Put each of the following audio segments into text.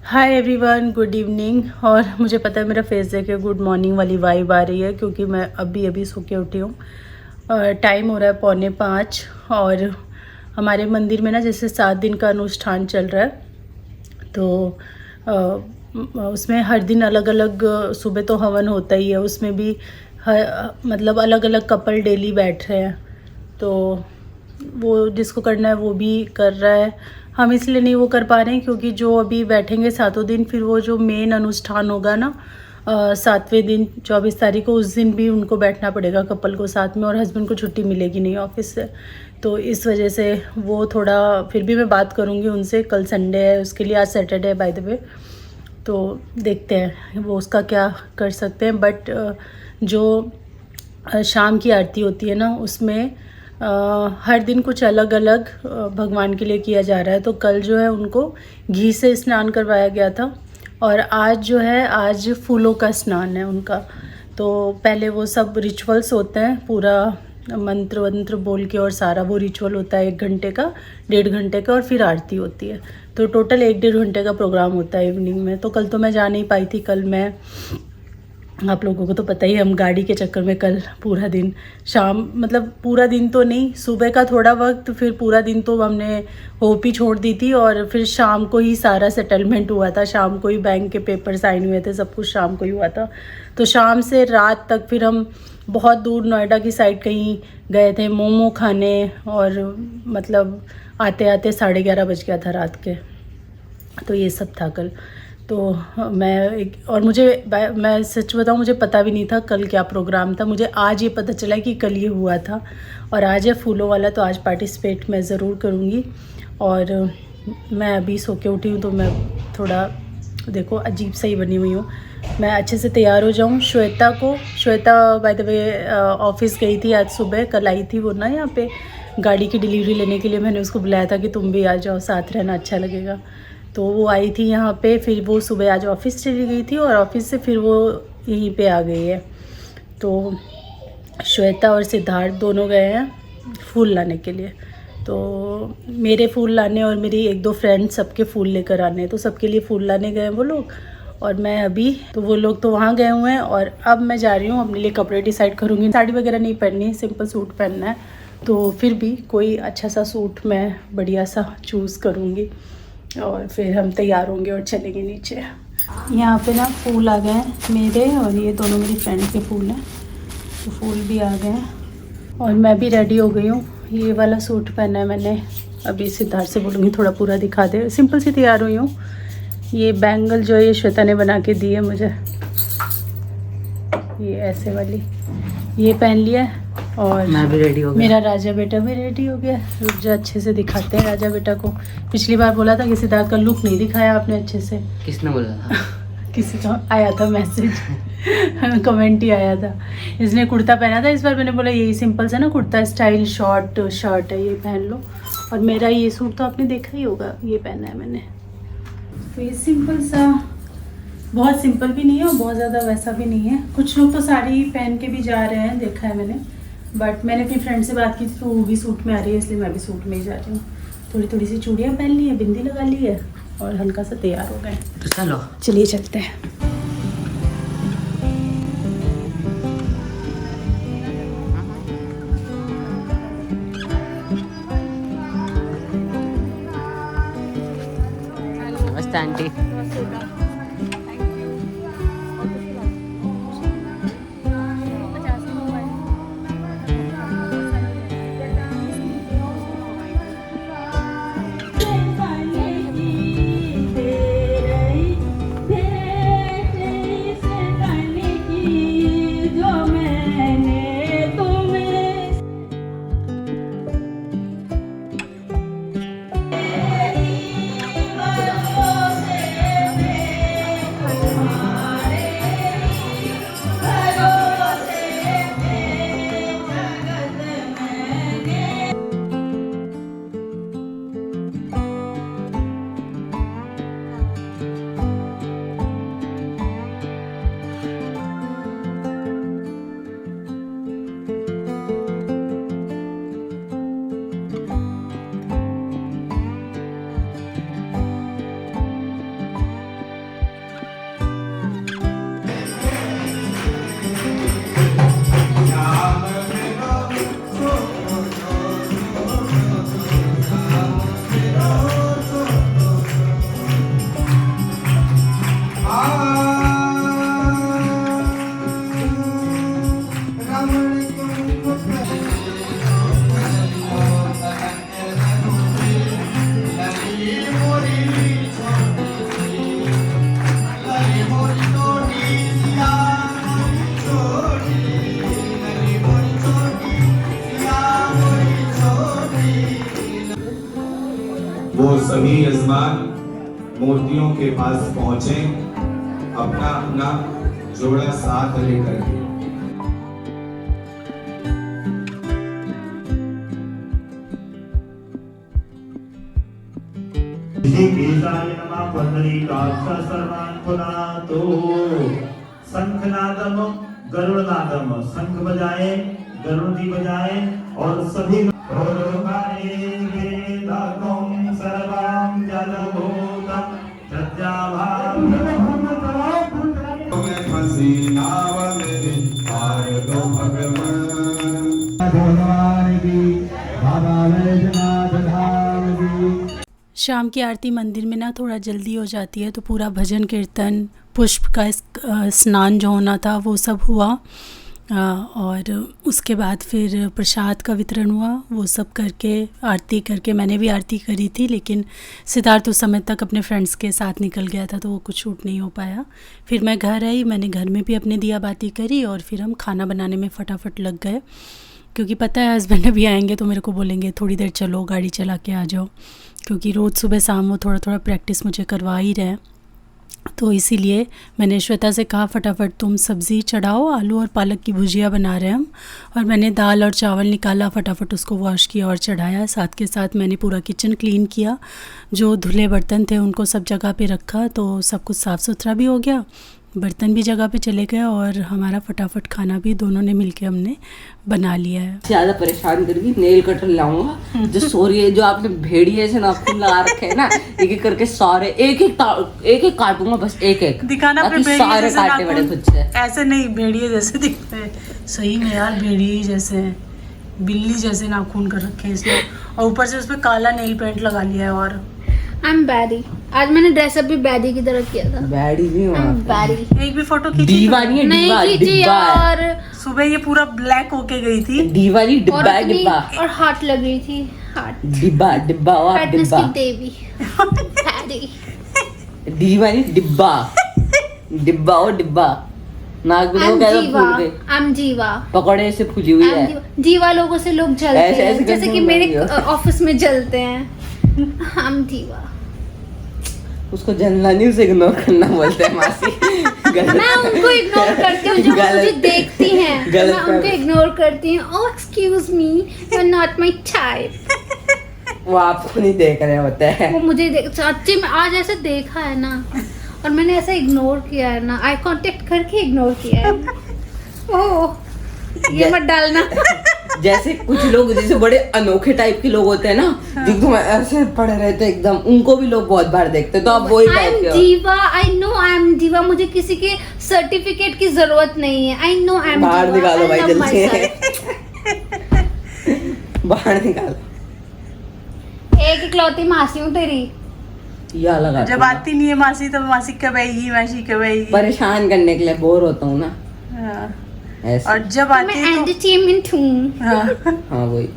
Hi everyone, good evening. और मुझे पता है मेरा फेस देख के गुड मॉर्निंग वाली वाइब आ रही है क्योंकि मैं अभी अभी सो के उठी हूँ। टाइम हो रहा है 4:45 और हमारे मंदिर में ना जैसे 7 दिन का अनुष्ठान चल रहा है। तो उसमें हर दिन अलग अलग सुबह तो हवन होता ही है, उसमें भी मतलब अलग अलग कपल डेली बैठ रहे हैं। तो वो जिसको करना है वो भी कर रहा है। हम इसलिए नहीं वो कर पा रहे हैं क्योंकि जो अभी बैठेंगे 7 दिन, फिर वो जो मेन अनुष्ठान होगा ना 7वें दिन 24 तारीख को, उस दिन भी उनको बैठना पड़ेगा कपल को साथ में, और हस्बैंड को छुट्टी मिलेगी नहीं ऑफिस से। तो इस वजह से वो थोड़ा, फिर भी मैं बात करूँगी उनसे, कल संडे है उसके लिए, आज सैटरडे है बाय द वे। तो देखते हैं वो उसका क्या कर सकते हैं। बट जो शाम की आरती होती है ना उसमें हर दिन कुछ अलग अलग भगवान के लिए किया जा रहा है। तो कल जो है उनको घी से स्नान करवाया गया था, और आज जो है आज फूलों का स्नान है उनका। तो पहले वो सब रिचुअल्स होते हैं, पूरा मंत्र वंत्र बोल के, और सारा वो रिचुअल होता है 1 घंटे का, 1.5 घंटे का, और फिर आरती होती है। तो टोटल 1-1.5 घंटे का प्रोग्राम होता है इवनिंग में। तो कल तो मैं जा नहीं पाई थी। कल मैं, आप लोगों को तो पता ही है, हम गाड़ी के चक्कर में कल पूरा दिन, शाम मतलब पूरा दिन तो नहीं, सुबह का थोड़ा वक्त, फिर पूरा दिन तो हमने होप ही छोड़ दी थी, और फिर शाम को ही सारा सेटलमेंट हुआ था। शाम को ही बैंक के पेपर साइन हुए थे, सब कुछ शाम को ही हुआ था। तो शाम से रात तक फिर हम बहुत दूर नोएडा की साइड कहीं गए थे मोमो खाने, और मतलब आते आते 11:30 बज गया था रात के। तो ये सब था कल। तो मैं सच बताऊं, मुझे पता भी नहीं था कल क्या प्रोग्राम था। मुझे आज ये पता चला कि कल ये हुआ था, और आज है फूलों वाला। तो आज पार्टिसिपेट मैं ज़रूर करूँगी। और मैं अभी सो के उठी हूँ तो मैं थोड़ा, देखो अजीब सा ही बनी हुई हूँ। मैं अच्छे से तैयार हो जाऊँ। Shweta by the way office गई थी आज सुबह, कल आई थी वो ना यहाँ पे गाड़ी की डिलीवरी लेने के लिए। मैंने उसको बुलाया था कि तुम भी आ जाओ, साथ रहना अच्छा लगेगा। तो वो आई थी यहाँ पे, फिर वो सुबह आज ऑफिस चली गई थी, और ऑफिस से फिर वो यहीं पे आ गई है। तो श्वेता और सिद्धार्थ दोनों गए हैं फूल लाने के लिए। तो मेरे फूल लाने और मेरी 1-2 फ्रेंड सबके फूल लेकर आने, तो सबके लिए फूल लाने गए हैं वो लोग। और मैं अभी, तो वो लोग तो वहाँ गए हुए हैं, और अब मैं जा रही हूँ अपने लिए कपड़े डिसाइड करूँगी। साड़ी वगैरह नहीं पहननी, सिंपल सूट पहनना है। तो फिर भी कोई अच्छा सा सूट मैं बढ़िया सा चूज़ करूँगी, और फिर हम तैयार होंगे और चलेंगे नीचे। यहाँ पे ना फूल आ गए हैं मेरे, और ये दोनों मेरी फ्रेंड के फूल हैं। तो फूल भी आ गए हैं, और मैं भी रेडी हो गई हूँ। ये वाला सूट पहना है मैंने। अभी सिद्धार्थ से बोलूँगी थोड़ा पूरा दिखा दे। सिंपल सी तैयार हुई हूँ। ये बैंगल जो है ये श्वेता ने बना के दी है मुझे, ये ऐसे वाली, ये पहन लिया। और मैं भी रेडी हो गया। मेरा राजा बेटा भी रेडी हो गया। रुक जा, अच्छे से दिखाते हैं राजा बेटा को। पिछली बार बोला था कि सिद्धार्थ का लुक नहीं दिखाया आपने अच्छे से। किसने बोला था? किसी का आया था मैसेज कमेंट ही आया था। इसने कुर्ता पहना था इस बार। मैंने बोला यही सिंपल सा ना कुर्ता स्टाइल शॉर्ट शर्ट है, ये पहन लो। और मेरा ये सूट तो आपने देखा ही होगा, ये पहना है मैंने। तो ये सिंपल सा, बहुत सिंपल भी नहीं है और बहुत ज़्यादा वैसा भी नहीं है। कुछ लोग तो साड़ी पहन के भी जा रहे हैं, देखा है मैंने। बट मैंने अपनी फ्रेंड से बात की थी तो वो भी सूट में आ रही है, इसलिए मैं भी सूट में ही जा रही हूँ। थोड़ी थोड़ी सी चूड़ियाँ पहन ली है, बिंदी लगा ली है, और हल्का सा तैयार हो गए। तो चलो, चलिए चलते हैं। नमस्ते आंटी। यजमान मूर्तियों के पास पहुंचे अपना अपना जोड़ा साथ लेकर के। केशाय नमः पुंडरीकाक्ष सर्वान् पुनातो। शंखनादम गरुड़नादम, शंख बजाए गरुड़ जी बजाए और सभी शाम की आरती मंदिर में ना थोड़ा जल्दी हो जाती है, तो पूरा भजन कीर्तन पुष्प का स्नान जो होना था वो सब हुआ, और उसके बाद फिर प्रसाद का वितरण हुआ। वो सब करके आरती करके मैंने भी आरती करी थी, लेकिन सिद्धार्थ उस समय तक अपने फ्रेंड्स के साथ निकल गया था तो वो कुछ शूट नहीं हो पाया। फिर मैं घर आई, मैंने घर में भी अपने दिया बाती करी और फिर हम खाना बनाने में फटाफट लग गए, क्योंकि पता है हस्बैंड अभी आएंगे तो मेरे को बोलेंगे थोड़ी देर चलो गाड़ी चला के आ जाओ, क्योंकि रोज़ सुबह शाम वो थोड़ा थोड़ा प्रैक्टिस मुझे करवा ही रहे हैं। तो इसीलिए मैंने श्वेता से कहा फटाफट तुम सब्ज़ी चढ़ाओ, आलू और पालक की भुजिया बना रहे हैं हम, और मैंने दाल और चावल निकाला, फटाफट उसको वॉश किया और चढ़ाया। साथ के साथ मैंने पूरा किचन क्लीन किया, जो धुले बर्तन थे उनको सब जगह पे रखा, तो सब कुछ साफ़ सुथरा भी हो गया, बर्तन भी जगह पे चले गए और हमारा फटाफट खाना भी दोनों ने मिलके हमने बना लिया है। ज्यादा परेशान करेगी, नेल कटर लाऊंगा जो सॉरी है, जो आपने भेड़िए से नाखून लगा रखे हैं ना, एक एक करके सारे एक एक काटूंगा, बस एक एक दिखाना अपने सारे काटे बड़े खुद से। ऐसे नहीं, भेड़िए जैसे दिखते हैं सही में यार, भेड़िए जैसे हैं, बिल्ली जैसे नाखून कर रखे हैं इसने, और ऊपर से उसपे काला नेल पेंट लगा लिया है। और आई एम बैडी, आज मैंने ड्रेसअप भी बैडी की तरह किया था। बैडी नहीं हुआ, बैडी एक भी फोटो खींची दीवानी है, नहीं डिब्बा खींची डिब्बा यार, सुबह ये पूरा ब्लैक होके गई थी, दीवानी और डिब्बा अपनी- डिब्बा और हार्ट लग रही थी, हार्ट डिब्बा डिब्बा और फैटनेस डिब्बा की देवी बैडी। दीवानी डिब्बा डिब्बा और डिब्बा नाक में आई एम कैसे जीवा, फूल गए, आई एम जीवा, पकौड़े से फूली हुई आई है। एम जीवा लोगों से लोग जलते ऐसे- ऐसे हैं, जैसे करके कि मेरे बोल ऑफिस में जलते हैं। आई एम जीवा। उसको जलना नहीं, उसे इग्नोर करना बोलते हैं मासी। मैं उनको इग्नोर करती हूँ जो गलत- मुझे देखती हैं, गलत मैं उनको कर- इग्नोर करती हूँ। Oh excuse me, you are not my type. वो आपको नहीं देख रहे होते हैं। वो मुझे सच्ची में आज ऐसे देखा है ना, और मैंने ऐसा इग्नोर किया है ना, आई कांटेक्ट करके इग्नोर किया है। ओह ये मत डालना। जैसे कुछ लोग जैसे बड़े अनोखे टाइप के लोग होते हैं ना, जो एकदम ऐसे पड़े रहते हैं एकदम, उनको भी लोग बहुत बार देखते हैं, तो आप वही आई टाइप एम के हो। जीवा, आई नो आई एम जीवा, मुझे किसी के सर्टिफिकेट की जरूरत नहीं है। आई नो आई एम बाहर जीवा, निकालो I भाई love जल्दी से, myself। बाहर निकालो। एक इकलौती मासी हूँ तेरी। या लगा जब आती नहीं है मासी तो मासी कब आएगी, मासी कब आएगी, परेशान करने के लिए बोर होता हूँ ना हाँ। ऐसे। और जब मैं आती है तो एंटरटेनमेंट हूँ। हाँ। हाँ वही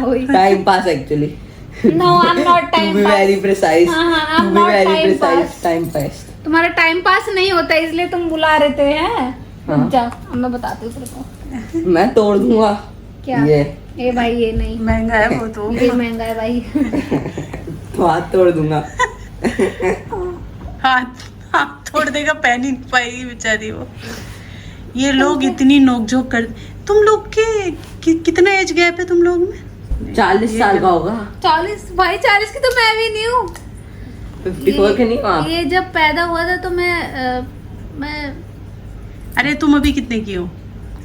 वही। Time pass actually. No, I'm not To time be pass. very precise. हाँ, हाँ, To I'm be not very time precise. pass. Time pass. तुम्हारा टाइम पास नहीं होता इसलिए तुम बुला रहे थे हैं। हाँ। जा, अब मैं बताती हूँ तेरे को। मैं तोड़ दूंगा क्या? ये भाई ये नहीं, महंगा है वो तो। ये महंगा है भाई। तो हाथ तोड़ दूंगा। हाथ हाथ तोड़ देगा, पहन ही नहीं पाएगी बेचारी वो। ये लोग इतनी नोकझोंक कर, तुम लोग के कितना एज गैप है तुम लोग में? 40 साल का होगा। 40 भाई, 40 की तो मैं भी नहीं हूँ। 54 के नहीं हो आप? ये जब पैदा हुआ था तो मैं अरे तुम अभी कितने की हो?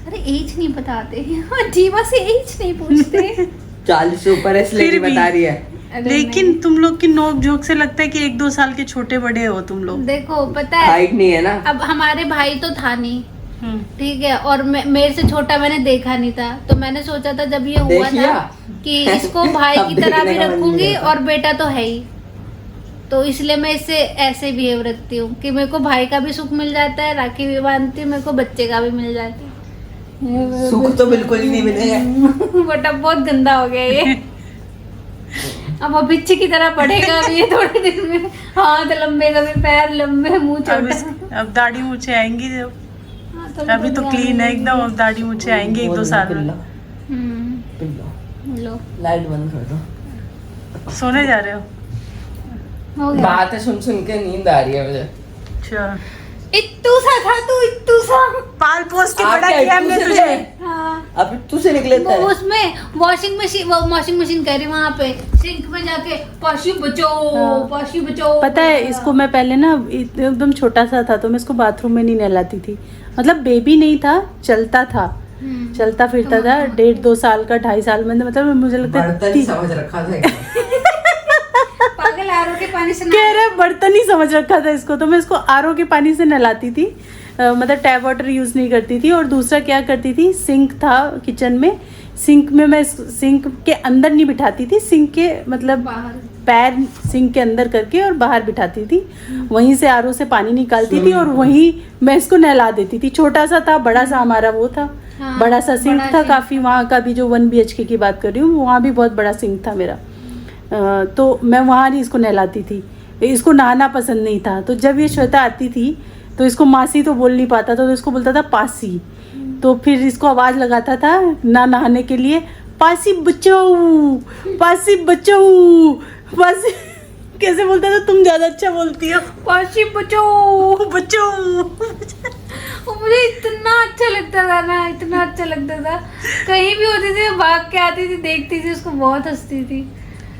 अरे एज नहीं बताते, जीवा से एज नहीं पूछते। 40 से ऊपर है इसलिए फिर नहीं भी। बता रही है। अरे लेकिन नहीं। तुम लोग की नोकझोंक से लगता है कि 1-2 साल के छोटे बड़े हो तुम लोग। देखो पता है, हाइट नहीं है ना। अब हमारे भाई तो था नहीं, हम्म। ठीक है, और मेरे से छोटा मैंने देखा नहीं था, तो मैंने सोचा था जब ये हुआ देख लिया? था कि इसको भाई अब की तरह देखने भी का मन नहीं रखूंगी, करता। और बेटा तो है ही, तो इसलिए मैं इससे ऐसे बिहेव रखती हूँ कि मेरे को भाई का भी सुख मिल जाता है, राखी भी बांधती हूँ, मेरे को बच्चे का भी मिल जाता है। सुख तो बिल्कुल ही नहीं मिलेगा। बटा बहुत गंदा हो गया ये। अब वो बिच्छी की तरह पड़ेगा अब ये थोड़े दिन में, हाथ लंबे कभी पैर लंबे, मुंह छोटा। अब दाढ़ी मूछे आएंगी जब, हाँ, तो अभी तो क्लीन है एकदम, अब दाढ़ी मूछे आएंगे 1-2 साल में। हम्म, लो लाइट बंद कर दो। सोने जा रहे हो? हो गया। बातें सुन सुन के नींद आ रही है मुझे। अच्छा इत्तू सा था तू, इत्तू सा। पाल पोस के आप बड़ा क्या किया हमने इत्तू से तुझे। निकले? हाँ। अब तू से निकले वो उसमें वॉशिंग मशीन कह रही वहाँ पे सिंक में जाके पाशी बचाओ, हाँ। पाशी बचाओ। पता है इसको मैं पहले ना एकदम छोटा सा था तो मैं इसको बाथरूम में नहीं नहलाती थी, मतलब बेबी नहीं था, चलता था, चलता फिरता था, 1.5-2 साल का, 2.5 साल में, मतलब मुझे लगता बर्तन ही समझ रखा था। पागल आरो के पानी से कह रहे बर्तन ही समझ रखा था इसको, तो मैं इसको आरओ के पानी से नहलाती थी, मतलब टैप वाटर यूज़ नहीं करती थी। और दूसरा क्या करती थी, सिंक था किचन में, सिंक में मैं सिंक के अंदर नहीं बिठाती थी, सिंक के मतलब बाहर। पैर सिंक के अंदर करके और बाहर बिठाती थी, वहीं से आरओ से पानी निकालती थी और वहीं मैं इसको नहला देती थी। छोटा सा था, बड़ा सा हमारा वो था, हाँ, बड़ा सा सिंक बड़ा था सिंक। काफ़ी, वहाँ का भी जो 1 BHK की बात कर रही हूँ, वहाँ भी बहुत बड़ा सिंक था मेरा। तो मैं वहाँ नहीं इसको नहलाती थी, इसको नहाना पसंद नहीं था। तो जब ये श्वेता आती थी तो इसको मासी तो बोल नहीं पाता था, तो इसको बोलता था पासी, तो फिर इसको आवाज़ लगाता था ना नहाने के लिए, पासी बचाओ, पासी बचाओ, पासी कैसे बोलता था, तुम ज़्यादा अच्छा बोलती हो, पाशी बचाओ, बचाओ। वो मुझे इतना अच्छा लगता था ना, इतना अच्छा लगता था। कहीं भी होती थी भाग के आती थी, देखती थी उसको, बहुत हंसती थी।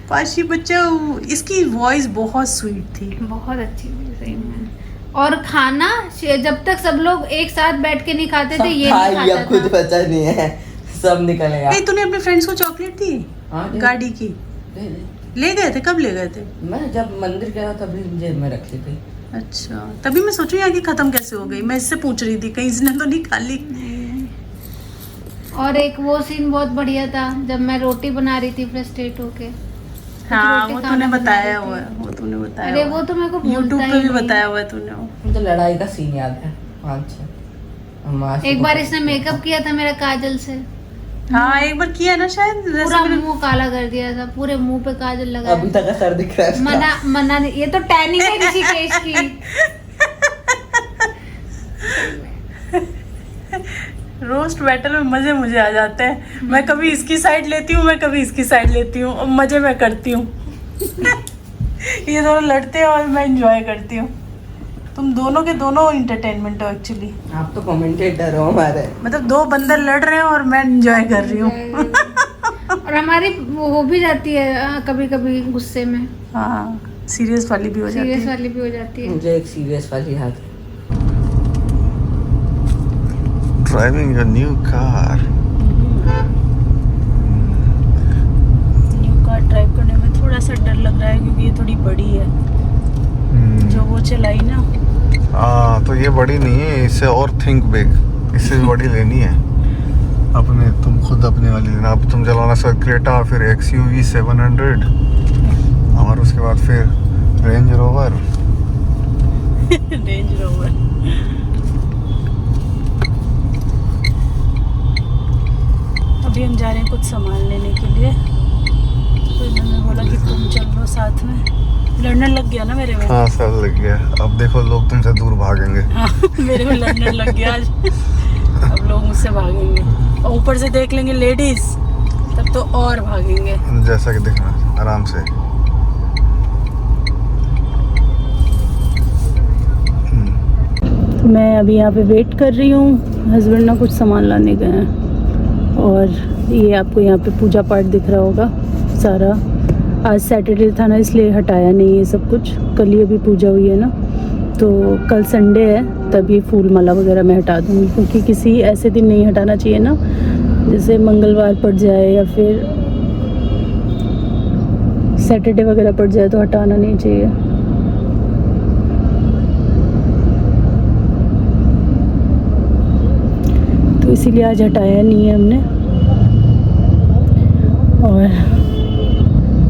पासी बचाओ, इसकी वॉइस बहुत स्वीट थी, बहुत अच्छी थी सही में। और खाना जब तक सब लोग एक साथ बैठ के नहीं खाते थे, ये नहीं खाता कुछ था। बचा नहीं है, सब निकलेगा। ए, तूने अपने फ्रेंड्स को चॉकलेट दी हाँ, दे- गाड़ी की? दे- दे। ले गए थे, कब ले गए थे? मैं जब मंदिर गया तभी जेब में रख ली थी। अच्छा, तभी मैं सोचूं यार कि खत्म कैसे हो गई, मैं इससे पूछ रही थी कहीं इसने तो नहीं खा ली। और एक वो सीन बहुत बढ़िया था जब मैं रोटी बना रही थी फ्रस्ट्रेट होके। हाँ, रोटी वो खाना तूने बना बताया रही हुआ थी। है, वो तूने बताया अरे हुआ वो है। तो मेरे को भूलता यूट्यूब ही पे भी नहीं। बताया हुआ है तूने वो। मुझे लड़ाई का सीन याद है 5-6। एक बार इसने मेकअप किया था मेरा काजल से, हाँ एक बार किया ना शायद, पूरा जैसे मुंह काला कर दिया था, पूरे मुंह पे काजल लगा। अभी तक असर दिख रहा है इसका। मना नहीं, ये तो टैनिंग है ऋषिकेश की। रोस्ट बैटल में मजे मुझे आ जाते हैं, मैं कभी इसकी साइड लेती हूँ, मैं कभी इसकी साइड लेती हूँ, और मजे मैं करती हूँ। ये दोनों लड़ते हैं और मैं इंजॉय करती हूँ। तुम दोनों के दोनों इंटरटेनमेंट हो एक्चुअली, आप तो कमेंटेटर हो हमारे। मतलब 2 बंदर लड़ रहे हैं और मैं इंजॉय कर रही हूँ। और हमारी वो हो भी जाती है कभी कभी गुस्से में, हाँ, सीरियस वाली भी हो जाती सीरियस है। वाली भी हो जाती है। मुझे एक सीरियस वाली याद है। Driving a new car. New car drive करने में थोड़ा सा डर लग रहा है क्योंकि ये थोड़ी बड़ी है, जो वो चलाई ना। हाँ, तो ये बड़ी नहीं है, इससे और थिंक बिग, इससे भी बड़ी लेनी है अपने, तुम खुद अपने वाली लेना। अब तुम चलाना सर क्रेटा, फिर XUV 700 और उसके बाद फिर रेंज रोवर। Range rover. अभी हम जा रहे हैं कुछ सामान लेने के लिए, तो इन्होंने बोला कि तुम चल लो साथ में, लड़ने लग गया ना मेरे में। हाँ, सब लग गया। अब देखो लोग तुमसे दूर भागेंगे। हाँ, मेरे में लड़ने लग गया आज। अब लोग मुझसे भागेंगे, और ऊपर से देख लेंगे लेडीज, तब तो और भागेंगे। जैसा कि देखना आराम से। मैं अभी यहाँ पे वेट कर रही हूँ, हस्बैंड ना कुछ सामान लाने गए हैं, और ये आपको यहाँ पे पूजा पाठ दिख रहा होगा सारा। आज सैटरडे था ना, इसलिए हटाया नहीं ये सब कुछ, कल ही अभी पूजा हुई है ना, तो कल संडे है, तब ये फूल माला वगैरह मैं हटा दूँगी, क्योंकि किसी ऐसे दिन नहीं हटाना चाहिए ना, जैसे मंगलवार पड़ जाए या फिर सैटरडे वगैरह पड़ जाए तो हटाना नहीं चाहिए। तो इसीलिए आज हटाया नहीं है हमने। और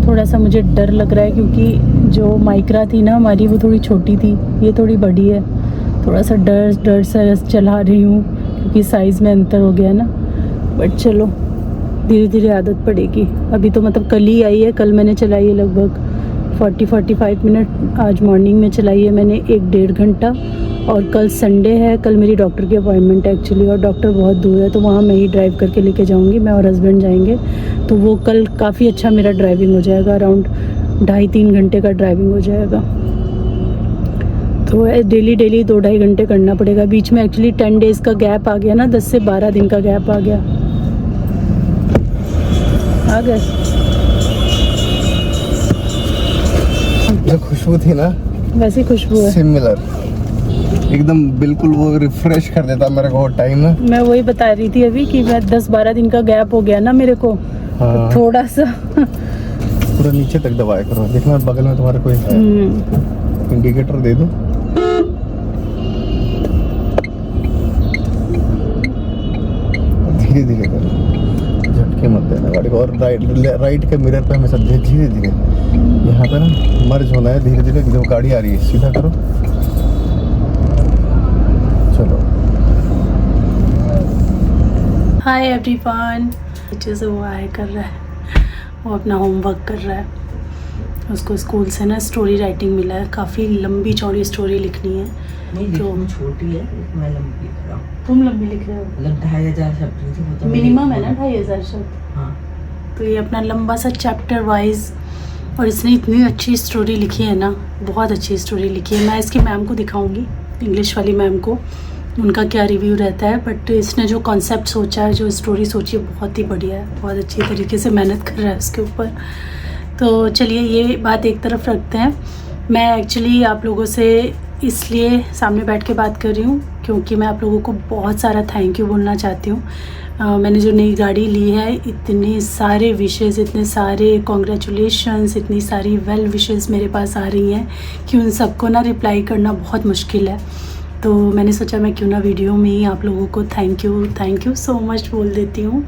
थोड़ा सा मुझे डर लग रहा है क्योंकि जो माइक्रा थी ना हमारी, वो थोड़ी छोटी थी, ये थोड़ी बड़ी है, थोड़ा सा डर सा चला रही हूँ क्योंकि साइज़ में अंतर हो गया ना, बट चलो धीरे धीरे आदत पड़ेगी। अभी तो मतलब कल ही आई है, कल मैंने चलाई है लगभग 40-45 मिनट, आज मॉर्निंग में चलाई है मैंने 1-1.5 घंटा, और कल संडे है, कल मेरी डॉक्टर की अपॉइंटमेंट है एक्चुअली, और डॉक्टर बहुत दूर है, तो वहाँ मैं ही ड्राइव करके लेके जाऊँगी, मैं और हस्बैंड जाएंगे, तो वो कल काफ़ी अच्छा मेरा ड्राइविंग हो जाएगा। अराउंड 2.5-3 घंटे का ड्राइविंग हो जाएगा। तो डेली 2-2.5 घंटे करना पड़ेगा। बीच में एक्चुअली 10 डेज़ का गैप आ गया ना, 10 से 12 दिन का गैप आ गया। आ गए जो खुशबू थी ना, वैसी खुशबू है, सिमिलर एकदम, बिल्कुल वो रिफ्रेश कर देता मेरे को टाइम ना। मैं वही बता रही थी अभी कि मैं 10-12 दिन का गैप हो गया ना मेरे को। हाँ। थोड़ा सा पूरा नीचे तक दबाया करो, देखना बगल में तुम्हारे कोई है, इंडिकेटर दे दो। धीरे धीरे करो, झटके मत देना गाड़ी को। और राइट के मिरर पे हमेशा धीरे धीरे, यहाँ पे ना मर्ज होना है धीरे धीरे। जो गाड़ी आ रही है सीधा करो, चलो। हाय एवरीवन, नीचे से वो आए कर रहा है, वो अपना होमवर्क कर रहा है। उसको स्कूल से ना स्टोरी राइटिंग मिला है, काफ़ी लंबी चौड़ी स्टोरी लिखनी है। नहीं तो छोटी है, मैं लंबी लिख रहा हूँ। तुम लंबी लिख रहे हो, मतलब 2500 शब्द मिनिमम है ना 2500 शब्द। हाँ। तो ये अपना लंबा सा चैप्टर वाइज, और इसने इतनी अच्छी स्टोरी लिखी है ना, बहुत अच्छी स्टोरी लिखी है। मैं इसकी मैम को दिखाऊंगी, इंग्लिश वाली मैम को, उनका क्या रिव्यू रहता है। बट इसने जो कॉन्सेप्ट सोचा है, जो स्टोरी सोची है, बहुत ही बढ़िया है। बहुत अच्छी तरीके से मेहनत कर रहा है उसके ऊपर। तो चलिए ये बात एक तरफ रखते हैं। मैं एक्चुअली आप लोगों से इसलिए सामने बैठ के बात कर रही हूँ क्योंकि मैं आप लोगों को बहुत सारा थैंक यू बोलना चाहती हूँ। मैंने जो नई गाड़ी ली है, इतने सारे विशेज़, इतने सारे कॉन्ग्रेचुलेशंस, इतनी सारी वेल विशेज़ मेरे पास आ रही हैं कि उन सबको ना रिप्लाई करना बहुत मुश्किल है। तो मैंने सोचा मैं क्यों ना वीडियो में ही आप लोगों को थैंक यू सो मच बोल देती हूँ।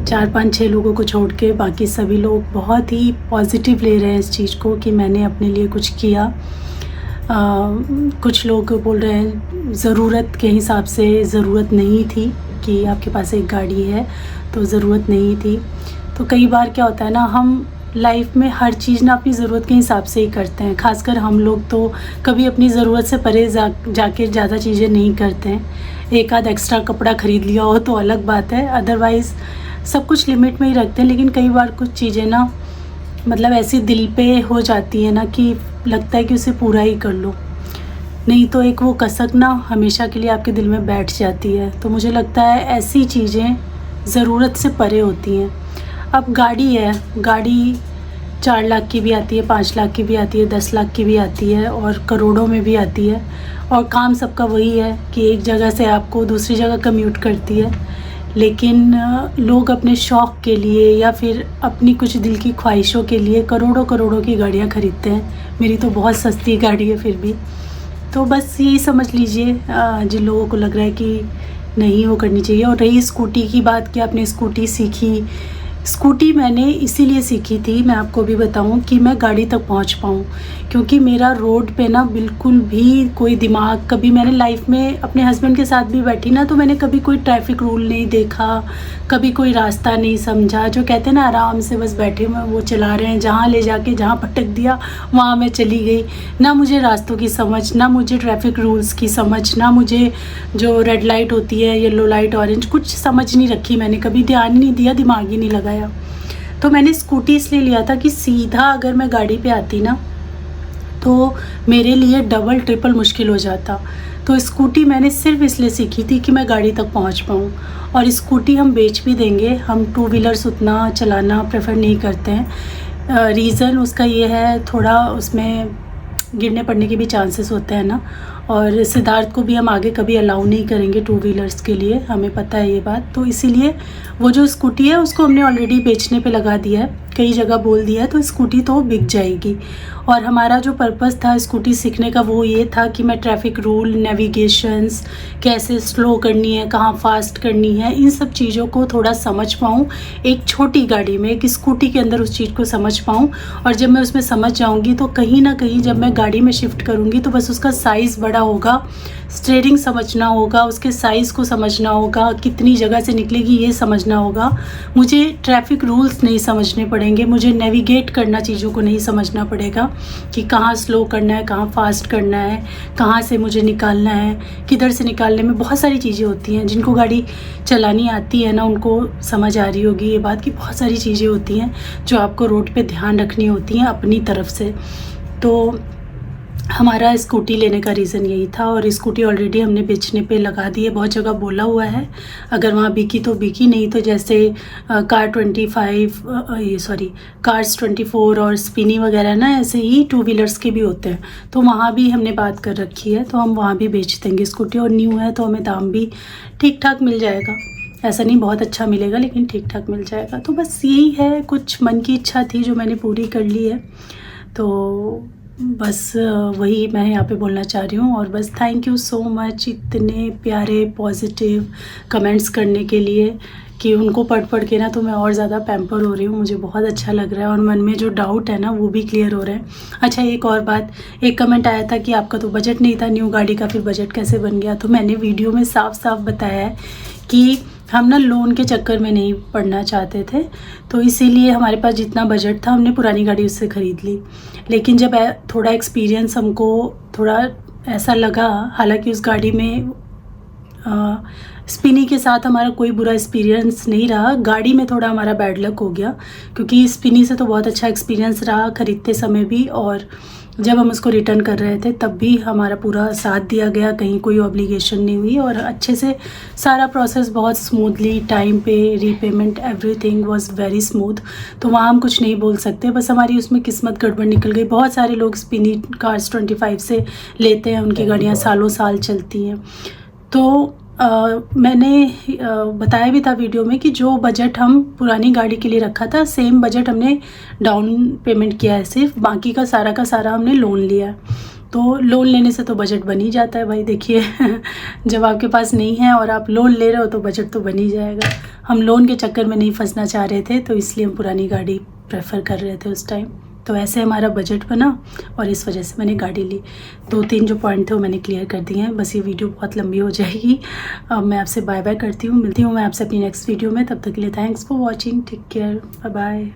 4-5-6 लोगों को छोड़ के बाकी सभी लोग बहुत ही पॉजिटिव ले रहे हैं इस चीज़ को कि मैंने अपने लिए कुछ किया। कुछ लोग बोल रहे हैं ज़रूरत के हिसाब से ज़रूरत नहीं थी कि आपके पास एक गाड़ी है, तो ज़रूरत नहीं थी। तो कई बार क्या होता है ना, हम लाइफ में हर चीज़ ना अपनी ज़रूरत के हिसाब से ही करते हैं। खासकर हम लोग तो कभी अपनी ज़रूरत से परे जाके ज़्यादा चीज़ें नहीं करते हैं। एक आध एक्स्ट्रा कपड़ा ख़रीद लिया हो तो अलग बात है, अदरवाइज़ सब कुछ लिमिट में ही रखते हैं। लेकिन कई बार कुछ चीज़ें ना मतलब ऐसी दिल पे हो जाती है ना कि लगता है कि उसे पूरा ही कर लो, नहीं तो एक वो कसक ना हमेशा के लिए आपके दिल में बैठ जाती है। तो मुझे लगता है ऐसी चीज़ें ज़रूरत से परे होती हैं। अब गाड़ी है, गाड़ी 4 लाख की भी आती है, 5 लाख की भी आती है, 10 लाख की भी आती है और करोड़ों में भी आती है। और काम सबका वही है कि एक जगह से आपको दूसरी जगह कम्यूट करती है। लेकिन लोग अपने शौक़ के लिए या फिर अपनी कुछ दिल की ख्वाहिशों के लिए करोड़ों की गाड़ियाँ ख़रीदते हैं। मेरी तो बहुत सस्ती गाड़ी है फिर भी। तो बस यही समझ लीजिए जिन लोगों को लग रहा है कि नहीं वो करनी चाहिए। और रही स्कूटी की बात कि आपने स्कूटी सीखी, स्कूटी मैंने इसीलिए सीखी थी, मैं आपको भी बताऊं, कि मैं गाड़ी तक पहुंच पाऊं। क्योंकि मेरा रोड पे ना बिल्कुल भी कोई दिमाग, कभी मैंने लाइफ में अपने हस्बैंड के साथ भी बैठी ना तो मैंने कभी कोई ट्रैफिक रूल नहीं देखा, कभी कोई रास्ता नहीं समझा। जो कहते हैं ना आराम से बस बैठे हुए वो चला रहे हैं, जहाँ ले जाके जहाँ पटक दिया वहाँ मैं चली गई। ना मुझे रास्तों की समझ, ना मुझे ट्रैफिक रूल्स की समझ, ना मुझे जो रेड लाइट होती है, येलो लाइट, ऑरेंज, कुछ समझ नहीं रखी मैंने, कभी ध्यान नहीं दिया, दिमाग ही नहीं लगाया। तो मैंने स्कूटी इसलिए लिया था कि सीधा अगर मैं गाड़ी पे आती ना तो मेरे लिए डबल ट्रिपल मुश्किल हो जाता। तो स्कूटी मैंने सिर्फ इसलिए सीखी थी कि मैं गाड़ी तक पहुंच पाऊं। और स्कूटी हम बेच भी देंगे, हम 2 व्हीलर्स उतना चलाना प्रेफर नहीं करते हैं। रीज़न उसका ये है, थोड़ा उसमें गिरने पड़ने के भी चांसेस होते हैं ना। और सिद्धार्थ को भी हम आगे कभी अलाउ नहीं करेंगे 2 व्हीलर्स के लिए, हमें पता है ये बात। तो इसीलिए वो जो स्कूटी है उसको हमने ऑलरेडी बेचने पे लगा दिया है, कई जगह बोल दिया है, तो स्कूटी तो बिक जाएगी। और हमारा जो पर्पस था स्कूटी सीखने का वो ये था कि मैं ट्रैफिक रूल, नेविगेशंस, कैसे स्लो करनी है, कहाँ फास्ट करनी है, इन सब चीज़ों को थोड़ा समझ पाऊँ एक छोटी गाड़ी में, एक स्कूटी के अंदर उस चीज़ को समझ पाऊँ। और जब मैं उसमें समझ जाऊँगी तो कहीं ना कहीं जब मैं गाड़ी में शिफ्ट करूँगी तो बस उसका साइज़ बड़ा बड़ा होगा, स्टीयरिंग समझना होगा, उसके साइज़ को समझना होगा, कितनी जगह से निकलेगी ये समझना होगा। मुझे ट्रैफिक रूल्स नहीं समझने पड़ेंगे, मुझे नेविगेट करना चीज़ों को नहीं समझना पड़ेगा कि कहाँ स्लो करना है, कहाँ फास्ट करना है, कहाँ से मुझे निकालना है, किधर से निकालने में बहुत सारी चीज़ें होती हैं। जिनको गाड़ी चलानी आती है ना, उनको समझ आ रही होगी ये बात कि बहुत सारी चीज़ें होती हैं जो आपको रोड पे ध्यान रखनी होती हैं अपनी तरफ से। तो हमारा स्कूटी लेने का रीज़न यही था, और स्कूटी ऑलरेडी हमने बेचने पे लगा दी है। बहुत जगह बोला हुआ है, अगर वहाँ बिकी तो बिकी, नहीं तो जैसे कार्स 24 और स्पिनी वगैरह ना, ऐसे ही 2 व्हीलर्स के भी होते हैं, तो वहाँ भी हमने बात कर रखी है, तो हम वहाँ भी बेच देंगे स्कूटी। और न्यू है तो हमें दाम भी ठीक ठाक मिल जाएगा, ऐसा नहीं बहुत अच्छा मिलेगा लेकिन ठीक ठाक मिल जाएगा। तो बस यही है, कुछ मन की इच्छा थी जो मैंने पूरी कर ली है, तो बस वही मैं यहाँ पे बोलना चाह रही हूँ। और बस थैंक यू सो मच इतने प्यारे पॉजिटिव कमेंट्स करने के लिए, कि उनको पढ़ के ना तो मैं और ज़्यादा पैम्पर हो रही हूँ, मुझे बहुत अच्छा लग रहा है, और मन में जो डाउट है ना वो भी क्लियर हो रहा है। अच्छा, एक और बात, एक कमेंट आया था कि आपका तो बजट नहीं था न्यू गाड़ी का, फिर बजट कैसे बन गया? तो मैंने वीडियो में साफ साफ बताया है कि हम ना लोन के चक्कर में नहीं पड़ना चाहते थे, तो इसीलिए हमारे पास जितना बजट था हमने पुरानी गाड़ी उससे ख़रीद ली। लेकिन जब थोड़ा एक्सपीरियंस हमको थोड़ा ऐसा लगा, हालांकि उस गाड़ी में स्पिनी के साथ हमारा कोई बुरा एक्सपीरियंस नहीं रहा, गाड़ी में थोड़ा हमारा बैड लक हो गया, क्योंकि स्पिनी से तो बहुत अच्छा एक्सपीरियंस रहा ख़रीदते समय भी, और जब हम उसको रिटर्न कर रहे थे तब भी हमारा पूरा साथ दिया गया, कहीं कोई ऑब्लिगेशन नहीं हुई, और अच्छे से सारा प्रोसेस बहुत स्मूथली, टाइम पे repayment, everything was very smooth. तो वहाँ हम कुछ नहीं बोल सकते, बस हमारी उसमें किस्मत गड़बड़ निकल गई। बहुत सारे लोग स्पिनी कार्स 25 से लेते हैं, उनकी गाड़ियाँ सालों साल चलती हैं। तो मैंने बताया भी था वीडियो में कि जो बजट हम पुरानी गाड़ी के लिए रखा था, सेम बजट हमने डाउन पेमेंट किया है सिर्फ, बाकी का सारा हमने लोन लिया है। तो लोन लेने से तो बजट बन ही जाता है भाई, देखिए जब आपके पास नहीं है और आप लोन ले रहे हो तो बजट तो बन ही जाएगा। हम लोन के चक्कर में नहीं फंसना चाह रहे थे, तो इसलिए हम पुरानी गाड़ी प्रेफर कर रहे थे उस टाइम। तो ऐसे हमारा बजट बना, और इस वजह से मैंने गाड़ी ली। 2-3 जो पॉइंट थे वो मैंने क्लियर कर दिए हैं। बस ये वीडियो बहुत लंबी हो जाएगी, अब मैं आपसे बाय बाय करती हूँ, मिलती हूँ मैं आपसे अपनी नेक्स्ट वीडियो में। तब तक के लिए thanks for watching, take care, bye bye.